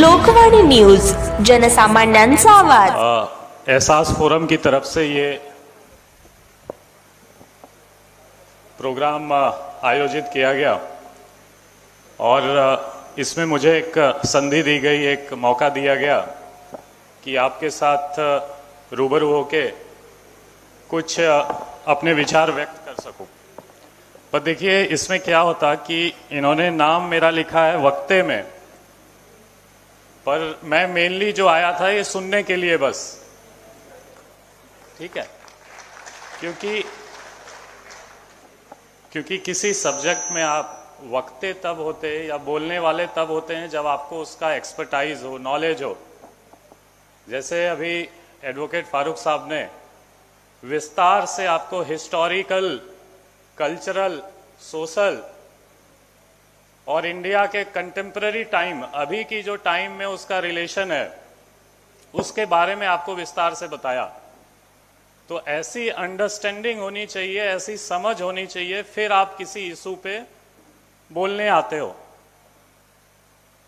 Lokvani news, जनसामान्यांचा आवाज। एहसास forum की तरफ से ये प्रोग्राम आयोजित किया गया और इसमें मुझे एक संधि दी गई, एक मौका दिया गया कि आपके साथ रूबरू होके कुछ अपने विचार व्यक्त कर सकूं। पर देखिए, इसमें क्या होता कि इन्होंने नाम मेरा लिखा है वक्ते में, पर मैं मेनली जो आया था ये सुनने के लिए बस, ठीक है। क्योंकि किसी सब्जेक्ट में आप वक्ते तब होते हैं या बोलने वाले तब होते हैं जब आपको उसका एक्सपर्टाइज हो, नॉलेज हो। जैसे अभी एडवोकेट फारूक साहब ने विस्तार से आपको हिस्टोरिकल, कल्चरल, सोशल और इंडिया के कंटेम्पररी टाइम, अभी की जो टाइम में उसका रिलेशन है, उसके बारे में आपको विस्तार से बताया। तो ऐसी अंडरस्टैंडिंग होनी चाहिए, ऐसी समझ होनी चाहिए, फिर आप किसी इशू पे बोलने आते हो।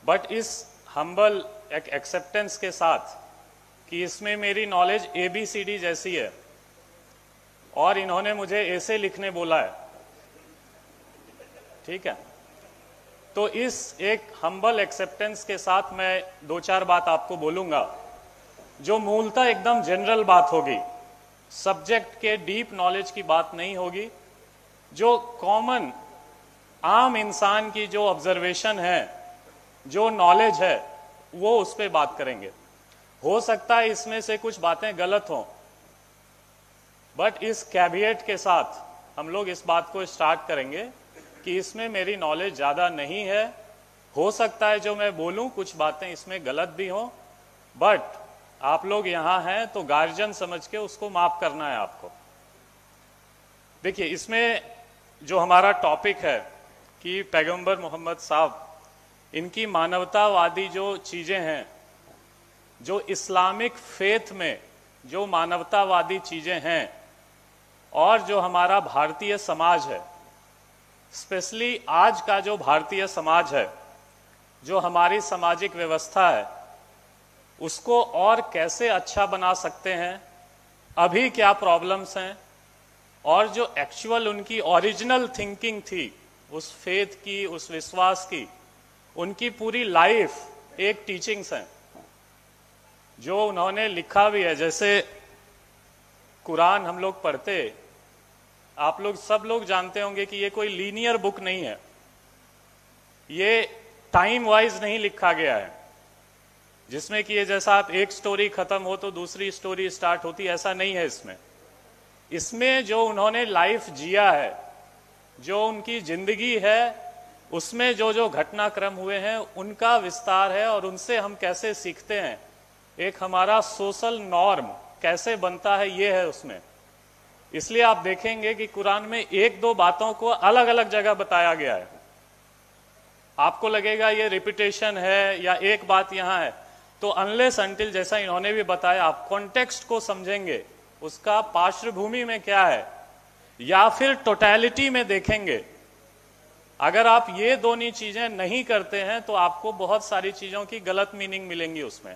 बट इस हम्बल एक एक्सेप्टेंस के साथ कि इसमें मेरी नॉलेज ABCD जैसी है और इन्होंने मुझे ऐसे लिखने बोला है, ठीक है। तो इस एक हम्बल एक्सेप्टेंस के साथ मैं दो चार बात आपको बोलूंगा जो मूलतः एकदम जनरल बात होगी, सब्जेक्ट के डीप नॉलेज की बात नहीं होगी, जो कॉमन आम इंसान की जो ऑब्जर्वेशन है, जो नॉलेज है, वो उस पर बात करेंगे। हो सकता है इसमें से कुछ बातें गलत हों, बट इस कैविएट के साथ हम लोग इस बात को स्टार्ट करेंगे कि इसमें मेरी नॉलेज ज़्यादा नहीं है। हो सकता है जो मैं बोलूं कुछ बातें इसमें गलत भी हों, बट आप लोग यहाँ हैं तो गार्जियन समझ के उसको माफ करना है आपको। देखिए, इसमें जो हमारा टॉपिक है कि पैगंबर मोहम्मद साहब, इनकी मानवतावादी जो चीज़ें हैं, जो इस्लामिक फेथ में जो मानवतावादी चीज़ें हैं और जो हमारा भारतीय समाज है, स्पेशली आज का जो भारतीय समाज है, जो हमारी सामाजिक व्यवस्था है, उसको और कैसे अच्छा बना सकते हैं, अभी क्या प्रॉब्लम्स हैं, और जो एक्चुअल उनकी ओरिजिनल थिंकिंग थी उस फेथ की, उस विश्वास की, उनकी पूरी लाइफ एक टीचिंग्स हैं जो उन्होंने लिखा भी है। जैसे कुरान हम लोग पढ़ते, आप लोग सब लोग जानते होंगे कि ये कोई लीनियर बुक नहीं है, ये टाइम वाइज नहीं लिखा गया है, जिसमें कि ये जैसा आप एक स्टोरी खत्म हो तो दूसरी स्टोरी स्टार्ट होती, ऐसा नहीं है। इसमें जो उन्होंने लाइफ जिया है, जो उनकी जिंदगी है, उसमें जो जो घटनाक्रम हुए हैं उनका विस्तार है और उनसे हम कैसे सीखते हैं, एक हमारा सोशल नॉर्म कैसे बनता है, ये है उसमें। इसलिए आप देखेंगे कि कुरान में एक दो बातों को अलग अलग जगह बताया गया है। आपको लगेगा ये रिपीटेशन है या एक बात यहां है, तो अनलेस अनटिल, जैसा इन्होंने भी बताया, आप कॉन्टेक्स्ट को समझेंगे, उसका पार्श्वभूमि में क्या है, या फिर टोटैलिटी में देखेंगे। अगर आप ये दोनों चीजें नहीं करते हैं तो आपको बहुत सारी चीजों की गलत मीनिंग मिलेंगी उसमें।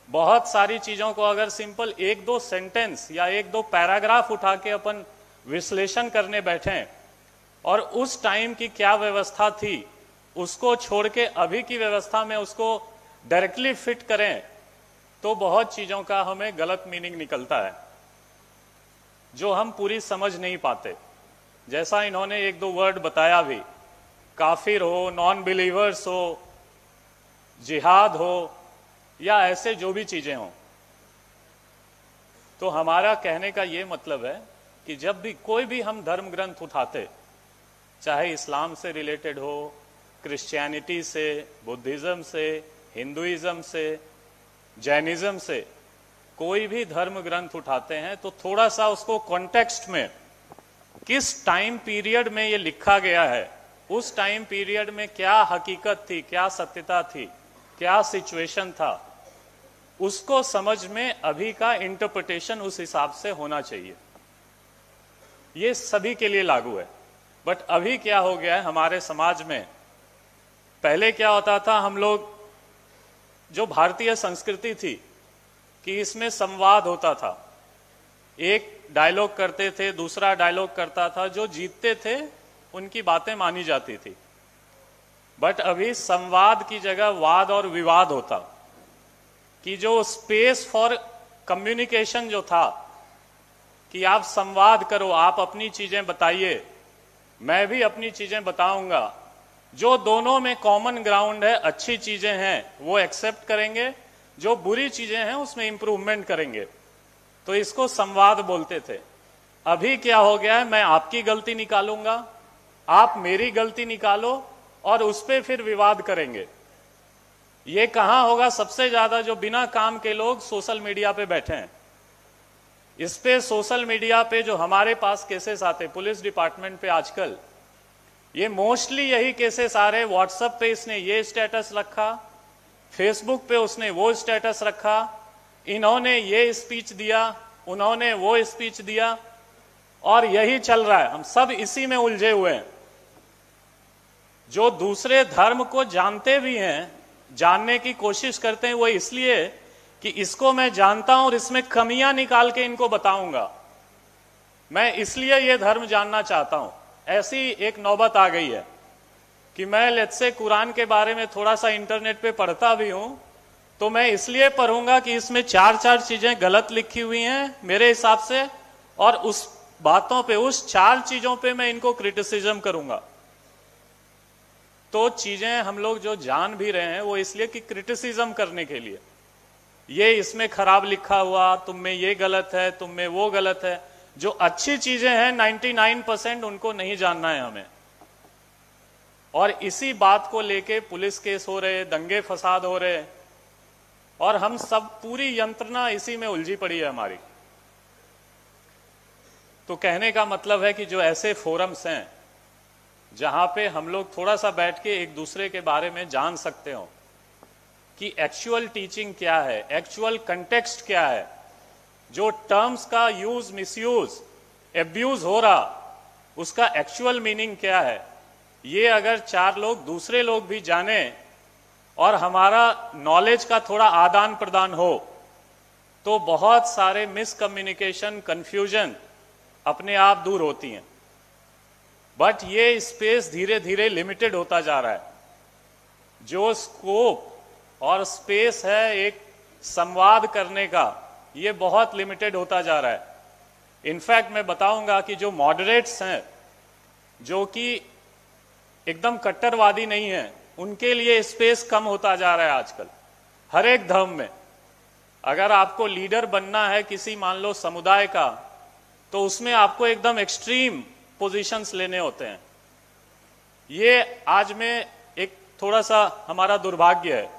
बहुत सारी चीजों को अगर सिंपल एक दो सेंटेंस या एक दो पैराग्राफ उठा के अपन विश्लेषण करने बैठे और उस टाइम की क्या व्यवस्था थी उसको छोड़ के अभी की व्यवस्था में उसको डायरेक्टली फिट करें, तो बहुत चीजों का हमें गलत मीनिंग निकलता है जो हम पूरी समझ नहीं पाते। जैसा इन्होंने एक दो वर्ड बताया भी, काफिर हो, नॉन बिलीवर्स हो, जिहाद हो, या ऐसे जो भी चीजें हों, तो हमारा कहने का ये मतलब है कि जब भी कोई भी हम धर्म ग्रंथ उठाते, चाहे इस्लाम से रिलेटेड हो, क्रिश्चियनिटी से, बुद्धिज्म से, हिंदुइज्म से, जैनिज्म से, कोई भी धर्म ग्रंथ उठाते हैं तो थोड़ा सा उसको कॉन्टेक्स्ट में, किस टाइम पीरियड में ये लिखा गया है, उस टाइम पीरियड में क्या हकीकत थी, क्या सत्यता थी, क्या सिचुएशन था, उसको समझ में अभी का इंटरप्रिटेशन उस हिसाब से होना चाहिए। ये सभी के लिए लागू है। बट अभी क्या हो गया है हमारे समाज में, पहले क्या होता था, हम लोग जो भारतीय संस्कृति थी कि इसमें संवाद होता था, एक डायलॉग करते थे, दूसरा डायलॉग करता था, जो जीतते थे उनकी बातें मानी जाती थी। बट अभी संवाद की जगह वाद और विवाद होता, कि जो स्पेस फॉर कम्युनिकेशन जो था कि आप संवाद करो, आप अपनी चीजें बताइए, मैं भी अपनी चीजें बताऊंगा, जो दोनों में कॉमन ग्राउंड है, अच्छी चीजें हैं वो एक्सेप्ट करेंगे, जो बुरी चीजें हैं उसमें इंप्रूवमेंट करेंगे, तो इसको संवाद बोलते थे। अभी क्या हो गया है, मैं आपकी गलती निकालूंगा, आप मेरी गलती निकालो और उस पर फिर विवाद करेंगे। ये कहां होगा? सबसे ज्यादा जो बिना काम के लोग सोशल मीडिया पे बैठे हैं। इस पे सोशल मीडिया पे जो हमारे पास केसेस आते पुलिस डिपार्टमेंट पे आजकल, ये मोस्टली यही केसेस आ रहे। व्हाट्सएप पे इसने ये स्टेटस रखा, फेसबुक पे उसने वो स्टेटस रखा, इन्होंने ये स्पीच दिया, उन्होंने वो स्पीच दिया, और यही चल रहा है। हम सब इसी में उलझे हुए हैं। जो दूसरे धर्म को जानते भी हैं, जानने की कोशिश करते हैं, वो इसलिए कि इसको मैं जानता हूं और इसमें कमियां निकाल के इनको बताऊंगा, मैं इसलिए ये धर्म जानना चाहता हूं। ऐसी एक नौबत आ गई है कि मैं लेट्स से कुरान के बारे में थोड़ा सा इंटरनेट पे पढ़ता भी हूं, तो मैं इसलिए पढ़ूंगा कि इसमें चार चीजें गलत लिखी हुई हैं मेरे हिसाब से, और उस बातों पे, उस चार चीजों पे मैं इनको क्रिटिसिज्म करूंगा। तो चीजें हम लोग जो जान भी रहे हैं वो इसलिए कि क्रिटिसिज्म करने के लिए, ये इसमें खराब लिखा हुआ, तुम में ये गलत है, तुम में वो गलत है। जो अच्छी चीजें हैं 99% उनको नहीं जानना है हमें। और इसी बात को लेके पुलिस केस हो रहे, दंगे फसाद हो रहे, और हम सब पूरी यंत्रणा इसी में उलझी पड़ी है हमारी। तो कहने का मतलब है कि जो ऐसे फोरम्स हैं जहां पे हम लोग थोड़ा सा बैठ के एक दूसरे के बारे में जान सकते हो कि एक्चुअल टीचिंग क्या है, एक्चुअल कंटेक्स्ट क्या है, जो टर्म्स का यूज, मिसयूज, एब्यूज हो रहा, उसका एक्चुअल मीनिंग क्या है, ये अगर चार लोग, दूसरे लोग भी जाने और हमारा नॉलेज का थोड़ा आदान प्रदान हो, तो बहुत सारे मिसकम्युनिकेशन, कंफ्यूजन अपने आप दूर होती हैं। बट ये स्पेस धीरे धीरे लिमिटेड होता जा रहा है। जो स्कोप और स्पेस है एक संवाद करने का, ये बहुत लिमिटेड होता जा रहा है। इनफैक्ट मैं बताऊंगा कि जो मॉडरेट्स हैं, जो कि एकदम कट्टरवादी नहीं है, उनके लिए स्पेस कम होता जा रहा है आजकल हर एक धर्म में। अगर आपको लीडर बनना है किसी, मान लो, समुदाय का, तो उसमें आपको एकदम एक्सट्रीम पोजीशंस लेने होते हैं। ये आज में एक थोड़ा सा हमारा दुर्भाग्य है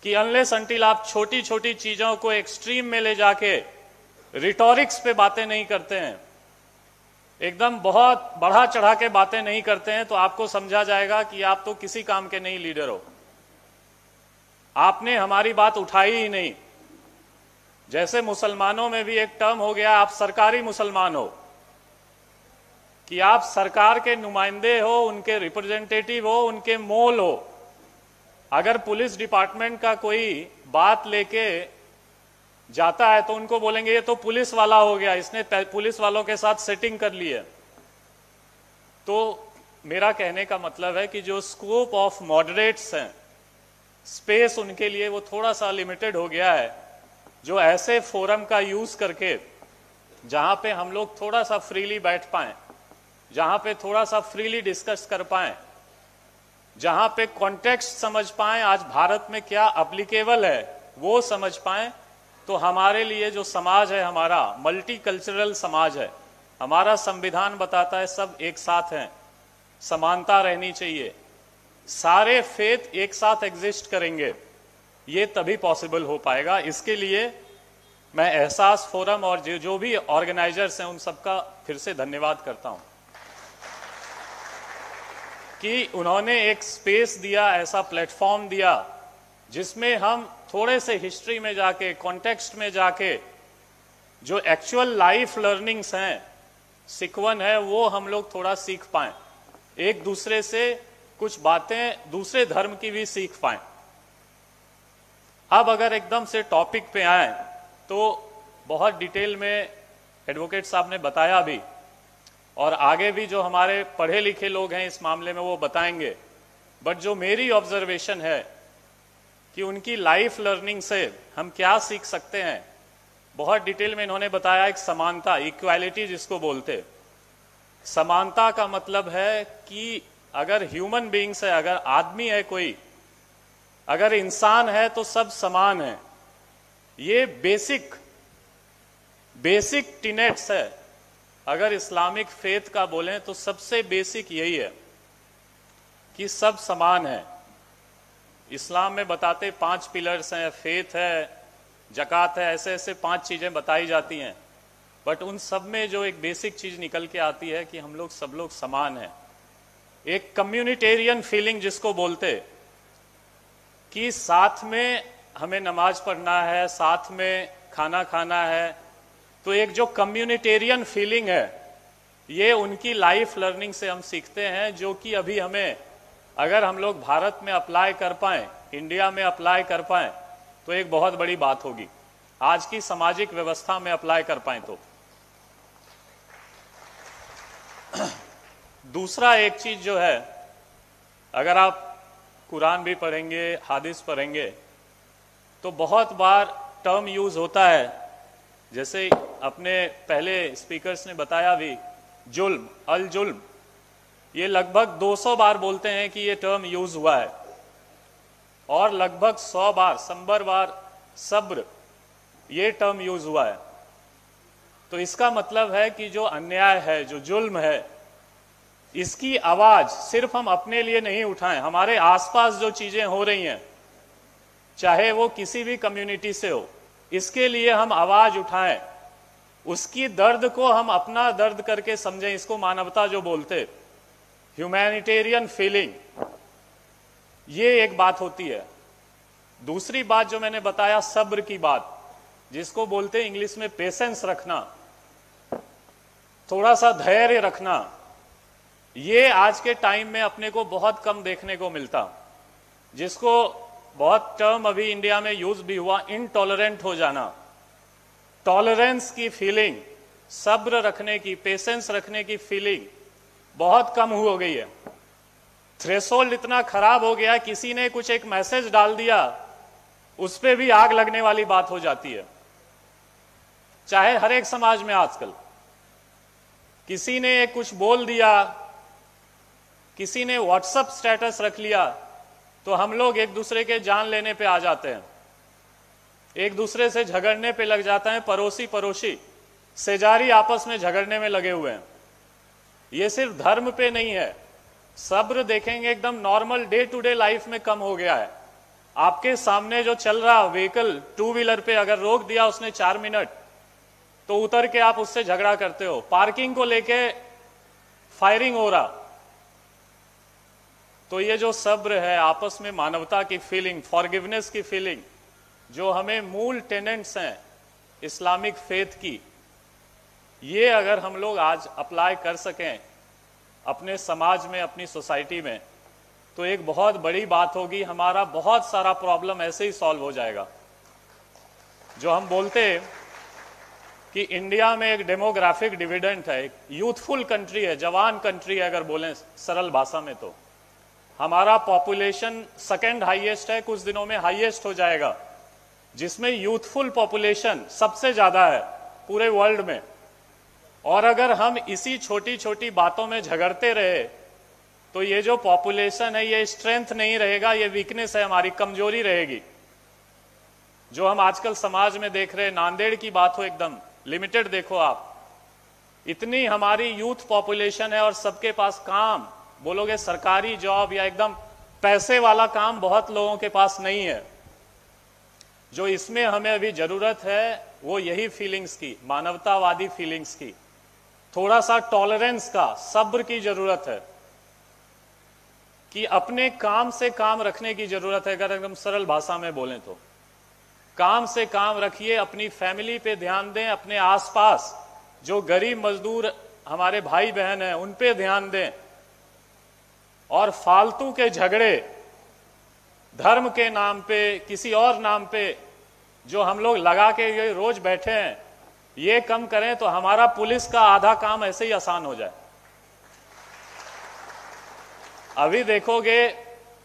कि अनलेस अंटिल आप छोटी छोटी चीजों को एक्सट्रीम में ले जाके रिटोरिक्स पे बातें नहीं करते हैं, एकदम बहुत बढ़ा चढ़ा के बातें नहीं करते हैं, तो आपको समझा जाएगा कि आप तो किसी काम के नहीं लीडर हो, आपने हमारी बात उठाई ही नहीं। जैसे मुसलमानों में भी एक टर्म हो गया, आप सरकारी मुसलमान हो, कि आप सरकार के नुमाइंदे हो, उनके रिप्रेजेंटेटिव हो, उनके मोल हो। अगर पुलिस डिपार्टमेंट का कोई बात लेके जाता है तो उनको बोलेंगे ये तो पुलिस वाला हो गया, इसने पुलिस वालों के साथ सेटिंग कर ली है। तो मेरा कहने का मतलब है कि जो स्कोप ऑफ मॉडरेट्स हैं, स्पेस उनके लिए वो थोड़ा सा लिमिटेड हो गया है। जो ऐसे फोरम का यूज करके, जहां पे हम लोग थोड़ा सा फ्रीली बैठ पाएं, जहां पे थोड़ा सा फ्रीली डिस्कस कर पाएं, जहां पे कॉन्टेक्स्ट समझ पाएं, आज भारत में क्या एप्लीकेबल है वो समझ पाएं, तो हमारे लिए जो समाज है हमारा, मल्टी कल्चरल समाज है। हमारा संविधान बताता है सब एक साथ हैं, समानता रहनी चाहिए, सारे फेथ एक साथ एग्जिस्ट करेंगे, ये तभी पॉसिबल हो पाएगा। इसके लिए मैं एहसास फोरम और जो भी ऑर्गेनाइजर्स हैं उन सबका फिर से धन्यवाद करता हूं कि उन्होंने एक स्पेस दिया, ऐसा प्लेटफॉर्म दिया जिसमें हम थोड़े से हिस्ट्री में जाके, कॉन्टेक्स्ट में जाके, जो एक्चुअल लाइफ लर्निंग्स हैं, सिकवन है, वो हम लोग थोड़ा सीख पाएं, एक दूसरे से कुछ बातें दूसरे धर्म की भी सीख पाएं। अब अगर एकदम से टॉपिक पे आए तो बहुत डिटेल में एडवोकेट साहब ने बताया भी, और आगे भी जो हमारे पढ़े लिखे लोग हैं इस मामले में वो बताएंगे। बट जो मेरी ऑब्जर्वेशन है कि उनकी लाइफ लर्निंग से हम क्या सीख सकते हैं, बहुत डिटेल में इन्होंने बताया। एक समानता, इक्वालिटी जिसको बोलते, समानता का मतलब है कि अगर ह्यूमन बीइंग्स है, अगर आदमी है कोई, अगर इंसान है तो सब समान है। ये बेसिक टीनेट्स है। अगर इस्लामिक फेथ का बोलें तो सबसे बेसिक यही है कि सब समान है। इस्लाम में बताते 5 पिलर्स हैं, फेथ है, जकात है, ऐसे ऐसे 5 चीजें बताई जाती हैं। बट उन सब में जो एक बेसिक चीज निकल के आती है कि हम लोग सब लोग समान हैं। एक कम्युनिटेरियन फीलिंग जिसको बोलते, कि साथ में हमें नमाज पढ़ना है, साथ में खाना खाना है। तो एक जो कम्युनिटेरियन फीलिंग है, ये उनकी लाइफ लर्निंग से हम सीखते हैं, जो कि अभी हमें, अगर हम लोग भारत में अप्लाई कर पाए, इंडिया में अप्लाई कर पाए, तो एक बहुत बड़ी बात होगी। आज की सामाजिक व्यवस्था में अप्लाई कर पाए तो। दूसरा एक चीज जो है, अगर आप कुरान भी पढ़ेंगे, हादिस पढ़ेंगे, तो बहुत बार टर्म यूज होता है, जैसे अपने पहले स्पीकर्स ने बताया भी, जुल्म, अल जुल्म, ये लगभग 200 बार बोलते हैं कि ये टर्म यूज हुआ है, और लगभग 100 बार, संबर बार सब्र, ये टर्म यूज हुआ है। तो इसका मतलब है कि जो अन्याय है, जो जुल्म है, इसकी आवाज सिर्फ हम अपने लिए नहीं उठाएं, हमारे आसपास जो चीजें हो रही हैं, चाहे वो किसी भी कम्युनिटी से हो, इसके लिए हम आवाज उठाएं, उसकी दर्द को हम अपना दर्द करके समझें। इसको मानवता जो बोलते, ह्यूमैनिटेरियन फीलिंग, ये एक बात होती है। दूसरी बात जो मैंने बताया, सब्र की बात, जिसको बोलते इंग्लिश में पेशेंस रखना, थोड़ा सा धैर्य रखना, ये आज के टाइम में अपने को बहुत कम देखने को मिलता। जिसको बहुत टर्म अभी इंडिया में यूज भी हुआ, इनटॉलरेंट हो जाना, टॉलरेंस की फीलिंग, सब्र रखने की, पेशेंस रखने की फीलिंग बहुत कम हो गई है। थ्रेशोल्ड इतना खराब हो गया, किसी ने कुछ एक मैसेज डाल दिया, उस पे भी आग लगने वाली बात हो जाती है। चाहे हर एक समाज में आजकल किसी ने कुछ बोल दिया, किसी ने व्हाट्सएप स्टेटस रख लिया, तो हम लोग एक दूसरे के जान लेने पे आ जाते हैं, एक दूसरे से झगड़ने पे लग जाते हैं। पड़ोसी सेजारी आपस में झगड़ने में लगे हुए हैं। ये सिर्फ धर्म पे नहीं है, सब्र देखेंगे एकदम normal day to day life में कम हो गया है। आपके सामने जो चल रहा व्हीकल, 2 व्हीलर पे अगर रोक दिया उसने 4 मिनट, तो उतर के आप उससे झगड़ा करते हो। पार्किंग को लेके फायरिंग हो रहा। तो ये जो सब्र है, आपस में मानवता की फीलिंग, फॉरगिवनेस की फीलिंग, जो हमें मूल टेनेंट्स हैं इस्लामिक फेथ की, ये अगर हम लोग आज अप्लाई कर सकें अपने समाज में, अपनी सोसाइटी में, तो एक बहुत बड़ी बात होगी। हमारा बहुत सारा प्रॉब्लम ऐसे ही सॉल्व हो जाएगा। जो हम बोलते कि इंडिया में एक डेमोग्राफिक डिविडेंड है, एक यूथफुल कंट्री है, जवान कंट्री है, अगर बोलें सरल भाषा में, तो हमारा पॉपुलेशन सेकंड हाईएस्ट है, कुछ दिनों में हाईएस्ट हो जाएगा, जिसमें यूथफुल पॉपुलेशन सबसे ज्यादा है पूरे वर्ल्ड में। और अगर हम इसी छोटी छोटी बातों में झगड़ते रहे, तो ये जो पॉपुलेशन है, ये स्ट्रेंथ नहीं रहेगा, ये वीकनेस है, हमारी कमजोरी रहेगी। जो हम आजकल समाज में देख रहे हैं, नांदेड़ की बात हो, एकदम लिमिटेड देखो आप, इतनी हमारी यूथ पॉपुलेशन है और सबके पास काम, बोलोगे सरकारी जॉब या एकदम पैसे वाला काम बहुत लोगों के पास नहीं है। जो इसमें हमें अभी जरूरत है वो यही फीलिंग्स की, मानवतावादी फीलिंग्स की, थोड़ा सा टॉलरेंस का, सब्र की जरूरत है, कि अपने काम से काम रखने की जरूरत है। अगर एकदम सरल भाषा में बोलें तो काम से काम रखिए, अपनी फैमिली पे ध्यान दें, अपने आसपास जो गरीब मजदूर हमारे भाई बहन हैं उन पे ध्यान दें, और फालतू के झगड़े धर्म के नाम पे, किसी और नाम पे जो हम लोग लगा के ये रोज बैठे हैं, ये कम करें तो हमारा पुलिस का आधा काम ऐसे ही आसान हो जाए। अभी देखोगे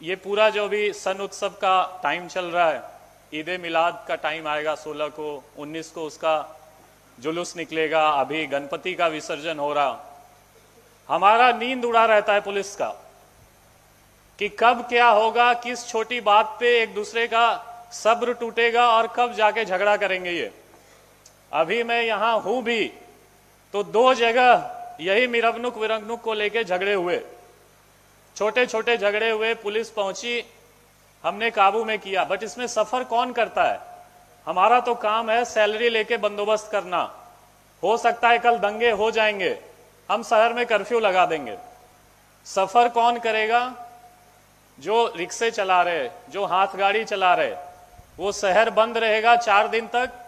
ये पूरा जो भी सन उत्सव का टाइम चल रहा है, ईद ए मिलाद का टाइम आएगा 16 को, 19 को उसका जुलूस निकलेगा, अभी गणपति का विसर्जन हो रहा। हमारा नींद उड़ा रहता है पुलिस का कि कब क्या होगा, किस छोटी बात पे एक दूसरे का सब्र टूटेगा और कब जाके झगड़ा करेंगे। ये अभी मैं यहां हूं भी तो 2 जगह यही मिरवनुक विरंगनुक को लेके झगड़े हुए, छोटे छोटे झगड़े हुए, पुलिस पहुंची, हमने काबू में किया। बट इसमें सफर कौन करता है? हमारा तो काम है सैलरी लेके बंदोबस्त करना। हो सकता है कल दंगे हो जाएंगे, हम शहर में कर्फ्यू लगा देंगे। सफर कौन करेगा? जो रिक्शे चला रहे, जो हाथ गाड़ी चला रहे, वो शहर बंद रहेगा 4 दिन तक।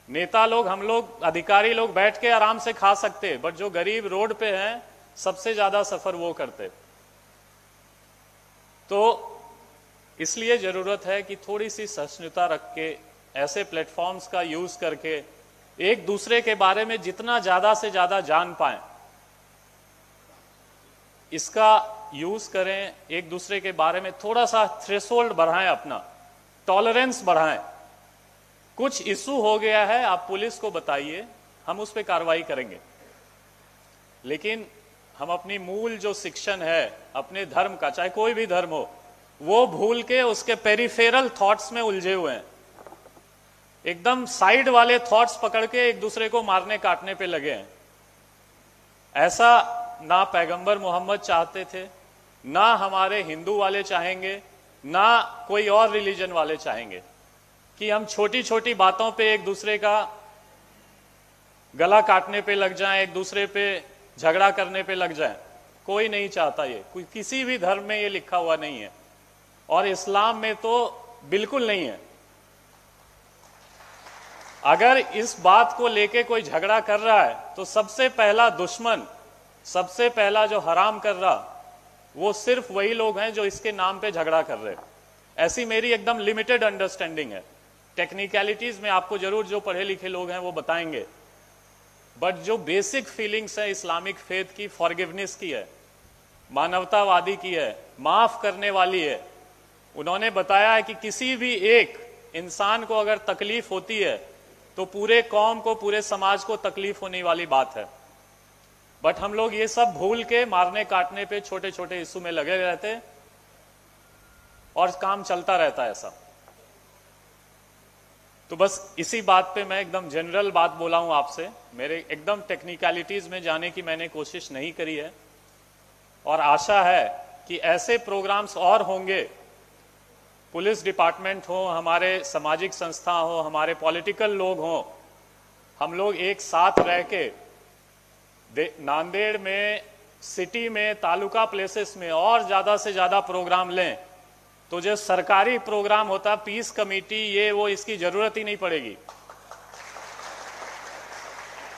नेता लोग, हम लोग, अधिकारी लोग बैठ के आराम से खा सकते, बट जो गरीब रोड पे हैं सबसे ज्यादा सफर वो करते। तो इसलिए जरूरत है कि थोड़ी सी सहिष्णुता रख के ऐसे प्लेटफॉर्म्स का यूज करके एक दूसरे के बारे में जितना ज्यादा से ज्यादा जान पाएं, इसका यूज करें। एक दूसरे के बारे में थोड़ा सा थ्रेशोल्ड बढ़ाएं, अपना टॉलरेंस बढ़ाएं। कुछ इशू हो गया है, आप पुलिस को बताइए, हम उस पर कार्रवाई करेंगे। लेकिन हम अपनी मूल जो शिक्षण है अपने धर्म का, चाहे कोई भी धर्म हो, वो भूल के उसके पेरिफेरल थॉट्स में उलझे हुए हैं। एकदम साइड वाले थॉट्स पकड़ के एक दूसरे को मारने काटने पे लगे हैं। ऐसा ना पैगंबर मोहम्मद चाहते थे, ना हमारे हिंदू वाले चाहेंगे, ना कोई और रिलीजन वाले चाहेंगे कि हम छोटी छोटी बातों पे एक दूसरे का गला काटने पे लग जाएं, एक दूसरे पे झगड़ा करने पे लग जाएं। कोई नहीं चाहता ये, कोई किसी भी धर्म में ये लिखा हुआ नहीं है, और इस्लाम में तो बिल्कुल नहीं है। अगर इस बात को लेके कोई झगड़ा कर रहा है तो सबसे पहला दुश्मन, सबसे पहला जो हराम कर रहा, वो सिर्फ वही लोग हैं जो इसके नाम पे झगड़ा कर रहे हैं। ऐसी मेरी एकदम लिमिटेड अंडरस्टैंडिंग है। टेक्निकलिटीज में आपको जरूर जो पढ़े लिखे लोग हैं वो बताएंगे, बट जो बेसिक फीलिंग्स है इस्लामिक फेथ की, फॉरगिवनेस की है, मानवतावादी की है, माफ करने वाली है। उन्होंने बताया है कि किसी भी एक इंसान को अगर तकलीफ होती है तो पूरे कौम को, पूरे समाज को तकलीफ होने वाली बात है। बट हम लोग ये सब भूल के मारने काटने पे, छोटे छोटे इशू में लगे रहते और काम चलता रहता है ऐसा। तो बस इसी बात पे मैं एकदम जनरल बात बोला हूं आपसे। मेरे एकदम टेक्निकलिटीज में जाने की मैंने कोशिश नहीं करी है, और आशा है कि ऐसे प्रोग्राम्स और होंगे। पुलिस डिपार्टमेंट हो, हमारे सामाजिक संस्था हो, हमारे पॉलिटिकल लोग हों, हम लोग एक साथ रह के नांदेड़ में, सिटी में, तालुका प्लेसेस में और ज्यादा से ज्यादा प्रोग्राम लें, तो जो सरकारी प्रोग्राम होता, पीस कमेटी, ये वो, इसकी जरूरत ही नहीं पड़ेगी।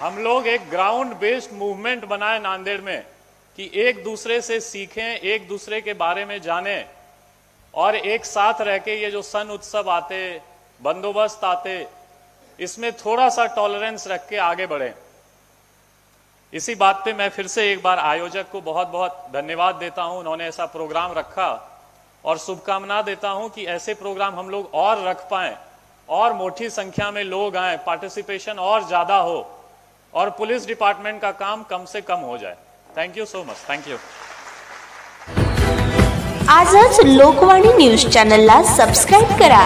हम लोग एक ग्राउंड बेस्ड मूवमेंट बनाए नांदेड़ में कि एक दूसरे से सीखें, एक दूसरे के बारे में जानें, और एक साथ रह के ये जो सन उत्सव आते, बंदोबस्त आते, इसमें थोड़ा सा टॉलरेंस रख के आगे बढ़ें। इसी बात पे मैं फिर से एक बार आयोजक को बहुत बहुत धन्यवाद देता हूं, उन्होंने ऐसा प्रोग्राम रखा, और शुभकामना देता हूं कि ऐसे प्रोग्राम हम लोग और रख पाएं, और मोटी संख्या में लोग आए, पार्टिसिपेशन और ज्यादा हो, और पुलिस डिपार्टमेंट का काम कम से कम हो जाए। Thank you so much. Thank you. आजच लोकवाणी न्यूज चॅनलला सबस्क्राईब करा।